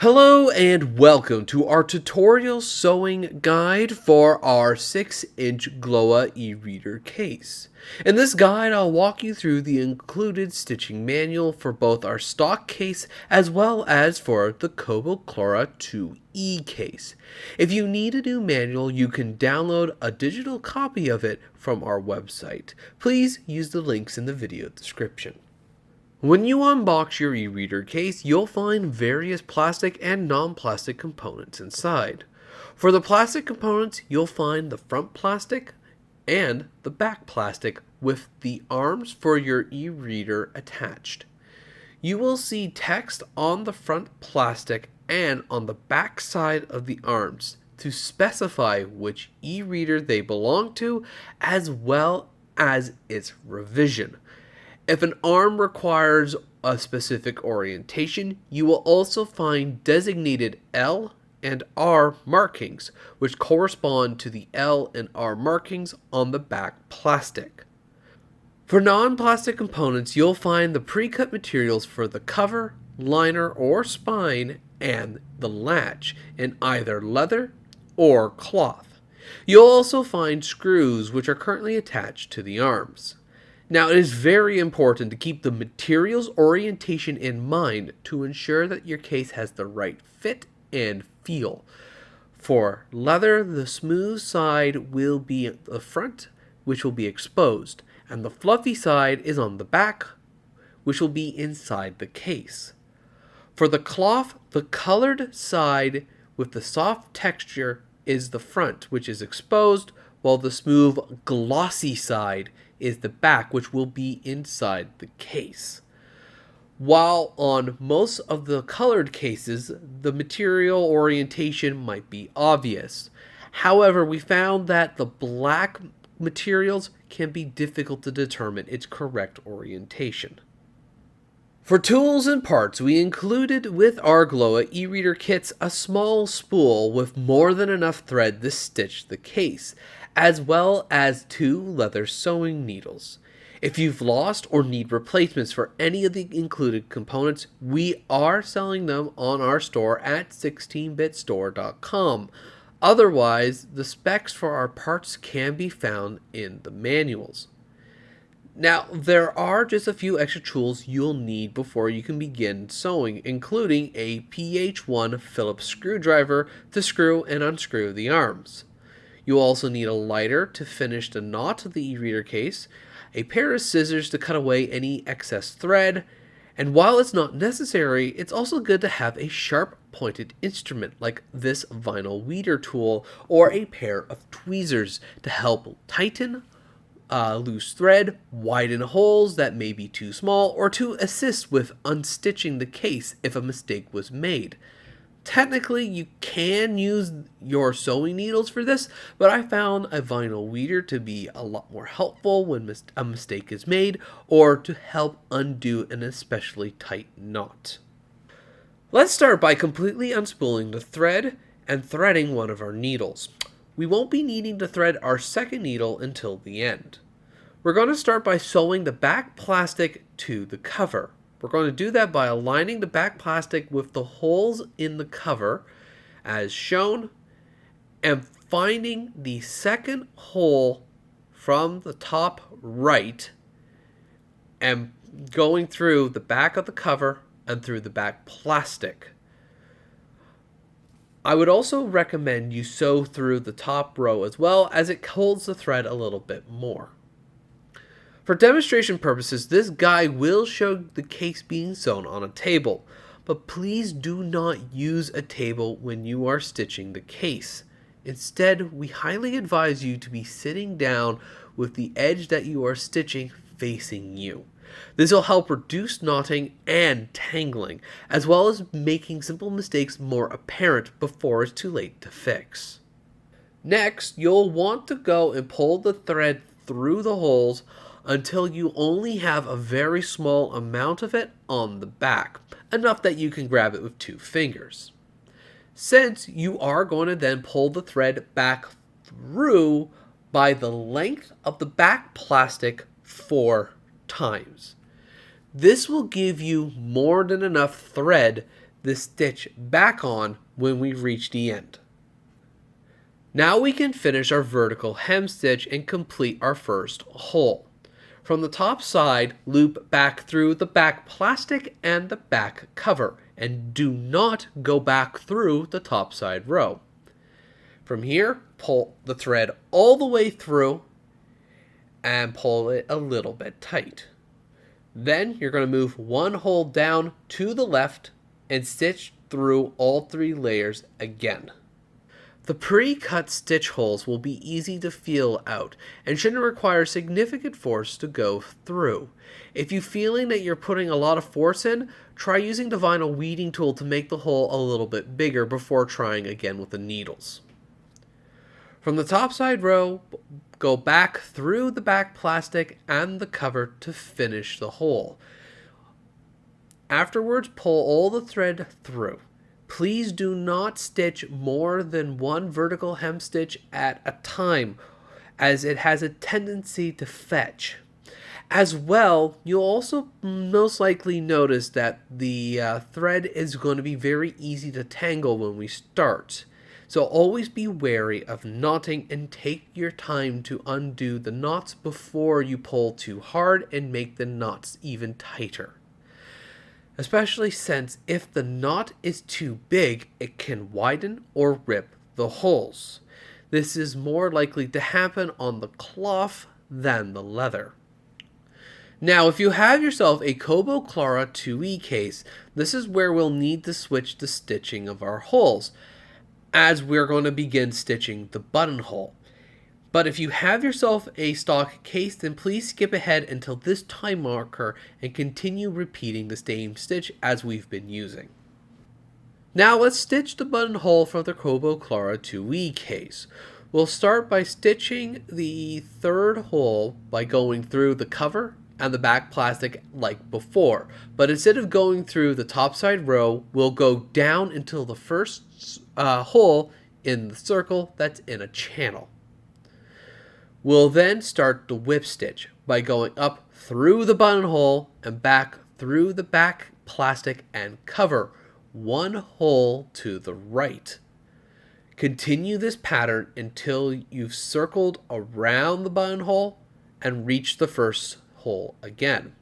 Hello and welcome to our tutorial sewing guide for our 6-inch GLoA E-Reader case. In this guide, I'll walk you through the included stitching manual for both our stock case as well as for the Kobo Clara 2E case. If you need a new manual, you can download a digital copy of it from our website. Please use the links in the video description. When you unbox your e-reader case, you'll find various plastic and non-plastic components inside. For the plastic components, you'll find the front plastic and the back plastic with the arms for your e-reader attached. You will see text on the front plastic and on the back side of the arms to specify which e-reader they belong to, as well as its revision. If an arm requires a specific orientation, you will also find designated L and R markings, which correspond to the L and R markings on the back plastic. For non-plastic components, you'll find the pre-cut materials for the cover, liner, or spine, and the latch in either leather or cloth. You'll also find screws, which are currently attached to the arms. Now, it is very important to keep the material's orientation in mind to ensure that your case has the right fit and feel. For leather, the smooth side will be at the front, which will be exposed, and the fluffy side is on the back, which will be inside the case. For the cloth, the colored side with the soft texture is the front, which is exposed, while the smooth, glossy side is the back, which will be inside the case. While on most of the colored cases, the material orientation might be obvious. However, we found that the black materials can be difficult to determine its correct orientation. For tools and parts, we included with our GLoA e-reader kits a small spool with more than enough thread to stitch the case, as well as 2 leather sewing needles. If you've lost or need replacements for any of the included components, we are selling them on our store at 16bitstore.com. Otherwise, the specs for our parts can be found in the manuals. Now, there are just a few extra tools you'll need before you can begin sewing, including a PH1 Phillips screwdriver to screw and unscrew the arms. You'll also need a lighter to finish the knot of the e-reader case, a pair of scissors to cut away any excess thread, and while it's not necessary, it's also good to have a sharp pointed instrument like this vinyl weeder tool or a pair of tweezers to help tighten loose thread, widen holes that may be too small, or to assist with unstitching the case if a mistake was made. Technically, you can use your sewing needles for this, but I found a vinyl weeder to be a lot more helpful when a mistake is made or to help undo an especially tight knot. Let's start by completely unspooling the thread and threading one of our needles. We won't be needing to thread our second needle until the end. We're going to start by sewing the back plastic to the cover. We're going to do that by aligning the back plastic with the holes in the cover as shown and finding the second hole from the top right and going through the back of the cover and through the back plastic. I would also recommend you sew through the top row as well, as it holds the thread a little bit more. For demonstration purposes, this guide will show the case being sewn on a table, but please do not use a table when you are stitching the case. Instead, we highly advise you to be sitting down with the edge that you are stitching facing you. This will help reduce knotting and tangling, as well as making simple mistakes more apparent before it's too late to fix. Next, you'll want to go and pull the thread through the holes until you only have a very small amount of it on the back, enough that you can grab it with 2 fingers. Since you are going to then pull the thread back through by the length of the back plastic 4 times. This will give you more than enough thread the stitch back on when we reach the end. Now we can finish our vertical hem stitch and complete our first hole. From the top side, loop back through the back plastic and the back cover, and do not go back through the top side row. From here, pull the thread all the way through and pull it a little bit tight. Then you're going to move one hole down to the left and stitch through all 3 layers again. The pre-cut stitch holes will be easy to feel out and shouldn't require significant force to go through. If you're feeling that you're putting a lot of force in, try using the vinyl weeding tool to make the hole a little bit bigger before trying again with the needles. From the top side row, go back through the back plastic and the cover to finish the hole. Afterwards, pull all the thread through. Please do not stitch more than 1 vertical hem stitch at a time, as it has a tendency to fetch. As well, you'll also most likely notice that the thread is going to be very easy to tangle when we start. So always be wary of knotting and take your time to undo the knots before you pull too hard and make the knots even tighter. Especially since if the knot is too big, it can widen or rip the holes. This is more likely to happen on the cloth than the leather. Now, if you have yourself a Kobo Clara 2E case, this is where we'll need to switch the stitching of our holes, as we're going to begin stitching the buttonhole. But if you have yourself a stock case, then please skip ahead until this time marker and continue repeating the same stitch as we've been using. Now let's stitch the buttonhole for the Kobo Clara 2E case. We'll start by stitching the 3rd hole by going through the cover and the back plastic like before, but instead of going through the top side row, we'll go down until the first hole in the circle that's in a channel. We'll then start the whip stitch by going up through the buttonhole and back through the back plastic and cover, 1 hole to the right. Continue this pattern until you've circled around the buttonhole and reach the first hole again,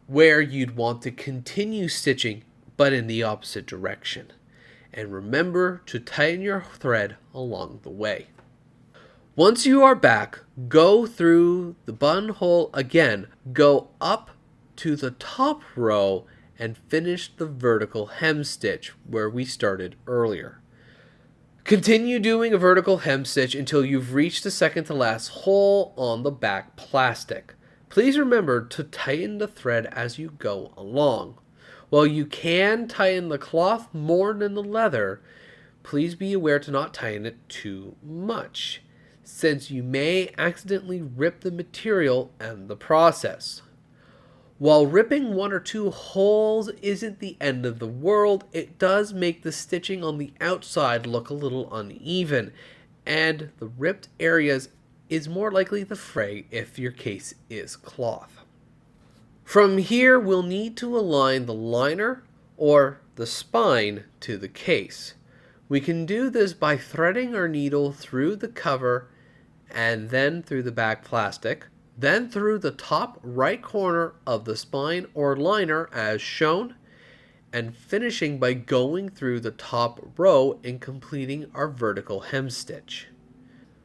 where you'd want to continue stitching but in the opposite direction. And remember to tighten your thread along the way. Once you are back, go through the buttonhole again, go up to the top row and finish the vertical hem stitch where we started earlier. Continue doing a vertical hem stitch until you've reached the second to last hole on the back plastic. Please remember to tighten the thread as you go along. While you can tighten the cloth more than the leather, please be aware to not tighten it too much, since you may accidentally rip the material and the process. While ripping 1 or 2 holes isn't the end of the world, it does make the stitching on the outside look a little uneven, and the ripped areas is more likely to fray if your case is cloth. From here, we'll need to align the liner or the spine to the case. We can do this by threading our needle through the cover and then through the back plastic, then through the top right corner of the spine or liner as shown, and finishing by going through the top row and completing our vertical hem stitch.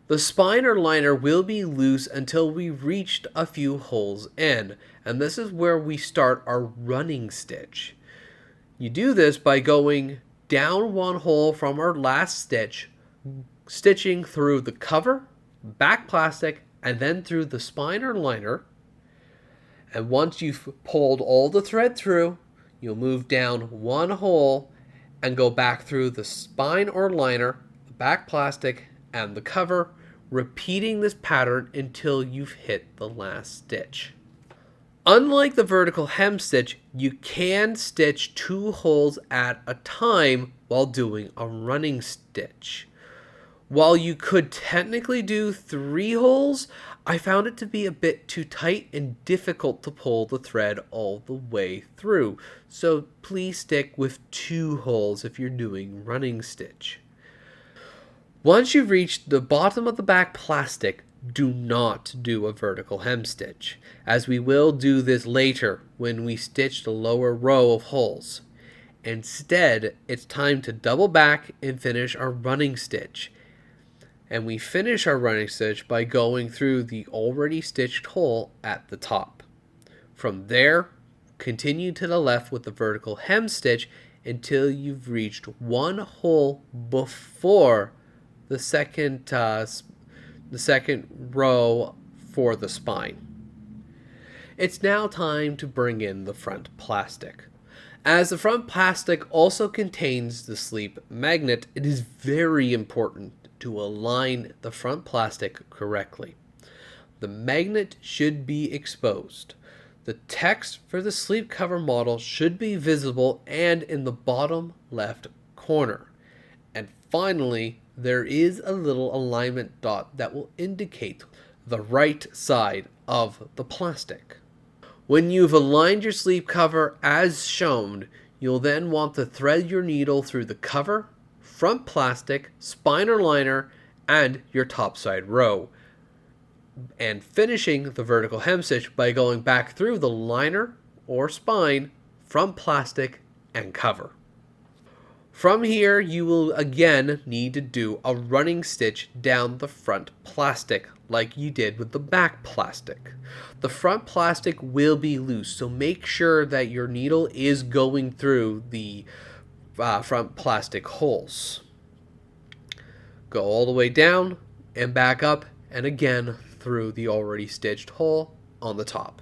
The spine or liner will be loose until we reached a few holes in, and this is where we start our running stitch. You do this by going down 1 hole from our last stitch, stitching through the cover, back plastic, and then through the spine or liner. And once you've pulled all the thread through, you'll move down 1 hole and go back through the spine or liner, the back plastic, and the cover, repeating this pattern until you've hit the last stitch. Unlike the vertical hem stitch, you can stitch 2 holes at a time while doing a running stitch. While you could technically do 3 holes, I found it to be a bit too tight and difficult to pull the thread all the way through, so please stick with 2 holes if you're doing running stitch. Once you've reached the bottom of the back plastic, do not do a vertical hem stitch, as we will do this later when we stitch the lower row of holes. Instead, it's time to double back and finish our running stitch. And we finish our running stitch by going through the already stitched hole at the top. From there, continue to the left with the vertical hem stitch until you've reached 1 hole before the second row for the spine. It's now time to bring in the front plastic. As the front plastic also contains the sleep magnet, it is very important to align the front plastic correctly. The magnet should be exposed. The text for the sleep cover model should be visible and in the bottom left corner. And finally, there is a little alignment dot that will indicate the right side of the plastic. When you've aligned your sleep cover as shown, you'll then want to thread your needle through the cover, front plastic, spine or liner, and your topside row, and finishing the vertical hem stitch by going back through the liner or spine, front plastic, and cover. From here, you will again need to do a running stitch down the front plastic like you did with the back plastic. The front plastic will be loose, so make sure that your needle is going through the front plastic holes. Go all the way down and back up and again through the already stitched hole on the top.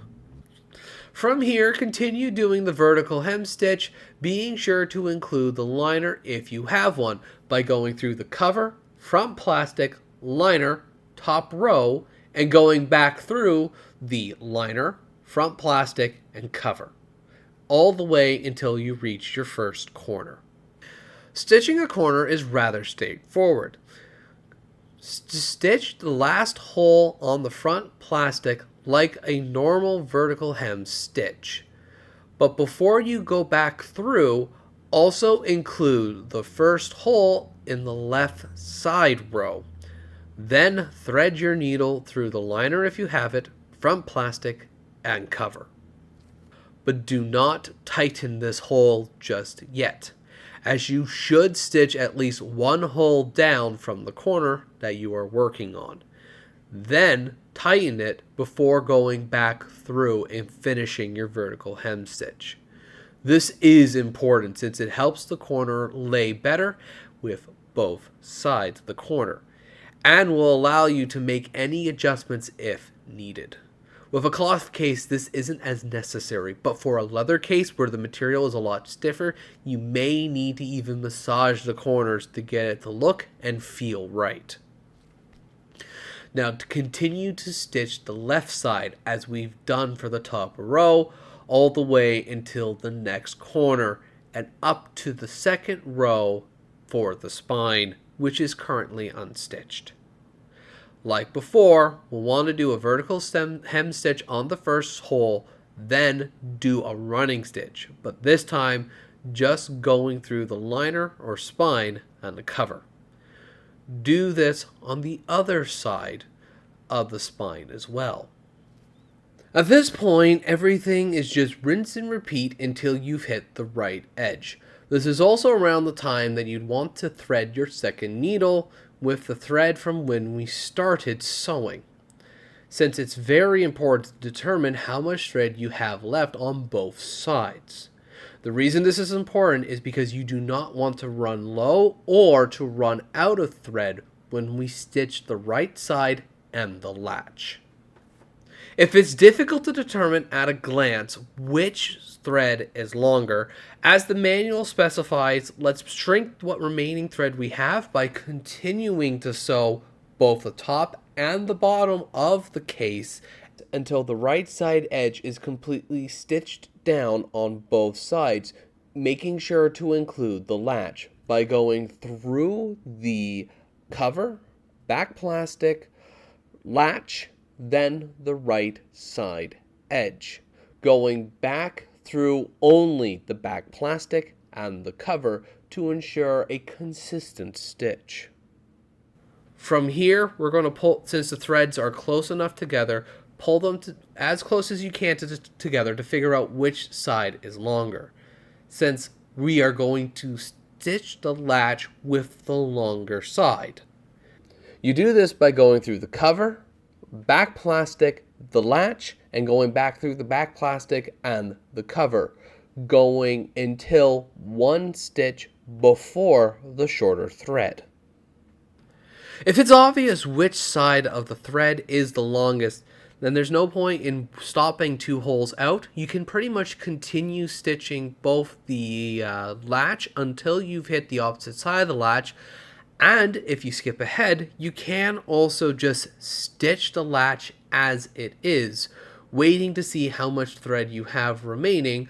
From here, continue doing the vertical hem stitch, being sure to include the liner if you have one by going through the cover, front plastic, liner, top row, and going back through the liner, front plastic, and cover, all the way until you reach your first corner. Stitching a corner is rather straightforward. Stitch the last hole on the front plastic like a normal vertical hem stitch. But before you go back through, also include the first hole in the left side row. Then thread your needle through the liner if you have it, front plastic, and cover. But do not tighten this hole just yet, as you should stitch at least 1 hole down from the corner that you are working on. Then tighten it before going back through and finishing your vertical hem stitch. This is important since it helps the corner lay better with both sides of the corner and will allow you to make any adjustments if needed. With a cloth case, this isn't as necessary, but for a leather case where the material is a lot stiffer, you may need to even massage the corners to get it to look and feel right. Now to continue to stitch the left side as we've done for the top row, all the way until the next corner and up to the second row for the spine, which is currently unstitched. Like before, we'll want to do a vertical hem stitch on the first hole, then do a running stitch, but this time just going through the liner or spine and the cover. Do this on the other side of the spine as well. At this point, everything is just rinse and repeat until you've hit the right edge. This is also around the time that you'd want to thread your second needle with the thread from when we started sewing, since it's very important to determine how much thread you have left on both sides. The reason this is important is because you do not want to run low or to run out of thread when we stitch the right side and the latch. If it's difficult to determine at a glance which thread is longer, as the manual specifies, let's shrink what remaining thread we have by continuing to sew both the top and the bottom of the case until the right side edge is completely stitched down on both sides, making sure to include the latch by going through the cover, back plastic, latch, then the right side edge, going back through only the back plastic and the cover to ensure a consistent stitch. From here, we're going to pull, since the threads are close enough together, pull them as close as you can together to figure out which side is longer, since we are going to stitch the latch with the longer side. You do this by going through the cover, back plastic, the latch, and going back through the back plastic and the cover, going until one stitch before the shorter thread. If it's obvious which side of the thread is the longest, then there's no point in stopping 2 holes out. You can pretty much continue stitching both the latch until you've hit the opposite side of the latch. And if you skip ahead, you can also just stitch the latch as it is, waiting to see how much thread you have remaining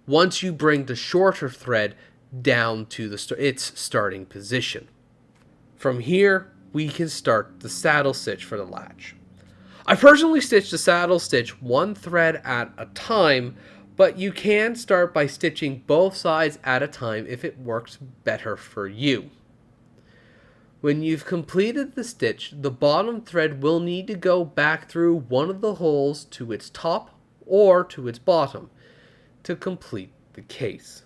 once you bring the shorter thread down to its starting position. From here, we can start the saddle stitch for the latch. I personally stitch the saddle stitch 1 thread at a time, but you can start by stitching both sides at a time if it works better for you. When you've completed the stitch, the bottom thread will need to go back through one of the holes to its top or to its bottom to complete the case.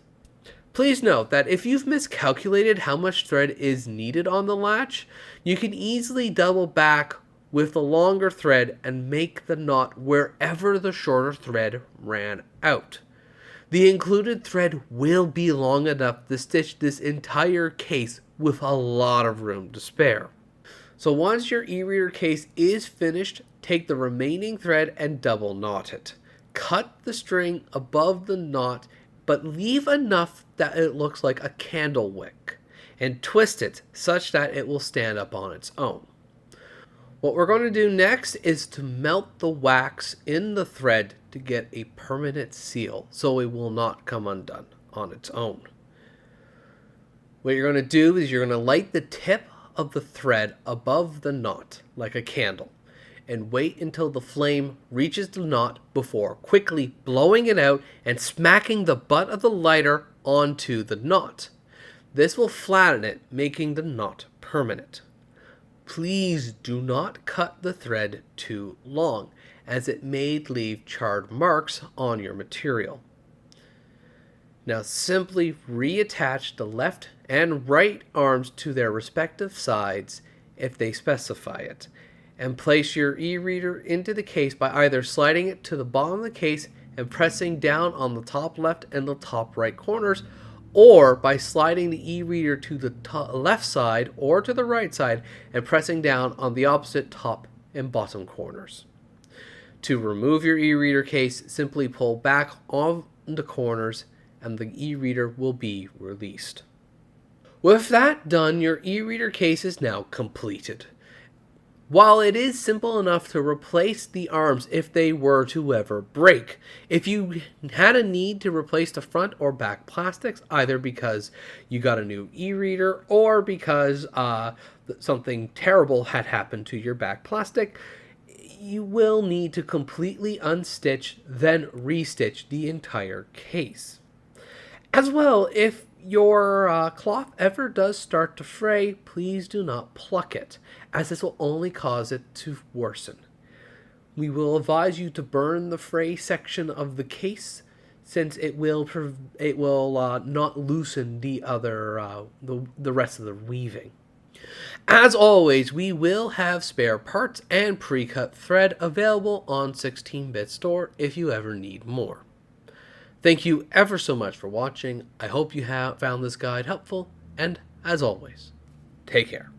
Please note that if you've miscalculated how much thread is needed on the latch, you can easily double back with the longer thread and make the knot wherever the shorter thread ran out. The included thread will be long enough to stitch this entire case with a lot of room to spare. So once your e-reader case is finished, take the remaining thread and double knot it. Cut the string above the knot, but leave enough that it looks like a candle wick, and twist it such that it will stand up on its own. What we're going to do next is to melt the wax in the thread to get a permanent seal so it will not come undone on its own. What you're going to do is you're going to light the tip of the thread above the knot like a candle and wait until the flame reaches the knot before quickly blowing it out and smacking the butt of the lighter onto the knot. This will flatten it, making the knot permanent. Please do not cut the thread too long, as it may leave charred marks on your material. Now simply reattach the left and right arms to their respective sides if they specify it, and place your e-reader into the case by either sliding it to the bottom of the case and pressing down on the top left and the top right corners, or by sliding the e-reader to the left side or to the right side and pressing down on the opposite top and bottom corners. To remove your e-reader case, simply pull back on the corners and the e-reader will be released. With that done, your e-reader case is now completed. While it is simple enough to replace the arms if they were to ever break, if you had a need to replace the front or back plastics, either because you got a new e-reader or because something terrible had happened to your back plastic, you will need to completely unstitch, then restitch the entire case. As well, if your cloth ever does start to fray, please do not pluck it, as this will only cause it to worsen. We will advise you to burn the fray section of the case, since it will not loosen the rest of the weaving. As always, we will have spare parts and pre-cut thread available on 16-bit store if you ever need more. Thank you ever so much for watching. I hope you have found this guide helpful, and as always, take care.